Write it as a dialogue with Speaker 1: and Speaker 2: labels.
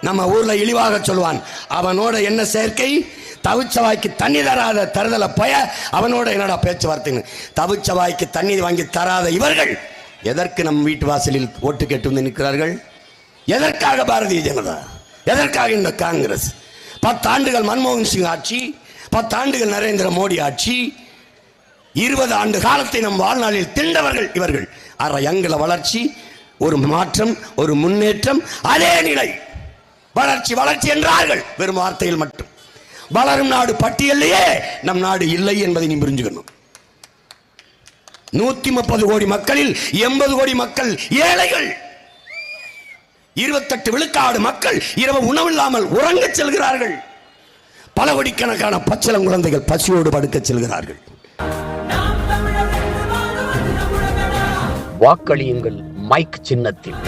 Speaker 1: நம்ம ஊர்ல இழிவாக சொல்லுவான், அவனோட என்ன சேர்க்கை, தவிச்சவாய்க்கு தண்ணி தராத தருதல பய, அவனோட என்னடா பேச்சுவார்த்தைன்னு. தவிச்சவாய்க்கு தண்ணி வாங்கி தராத இவர்கள் எதற்கு நம் வீட்டு வாசலில் ஓட்டு கேட்டு வந்து நிற்கிறார்கள்? எதற்காக பாரதிய ஜனதா, எதற்காக இந்த காங்கிரஸ்? 10 ஆண்டுகள் மன்மோகன் சிங் ஆட்சி, 10 ஆண்டுகள் நரேந்திர மோடி ஆட்சி, 20 ஆண்டு காலத்தை நம் வாழ்நாளில் திண்டவர்கள் இவர்கள். எங்கள வளர்ச்சி, ஒரு மாற்றம், ஒரு முன்னேற்றம், அதே நிலை. வளர்ச்சி வளர்ச்சி என்றார்கள் வெறும் வார்த்தையில் மட்டும். வளரும் நாடு பட்டியலையே நம் நாடு இல்லை என்பதை நீ புரிஞ்சுக்கணும். 130 கோடி மக்களில் 80 கோடி மக்கள் ஏழைகள். 28 விழுக்காடு மக்கள் இரவு உணவில்லாமல் உறங்க செல்கிறார்கள். பல கோடிக்கணக்கான பச்சிளம் குழந்தைகள் பசியோடு படுக்க செல்கிறார்கள். வாக்களியுங்கள் மைக் சின்னத்தில்.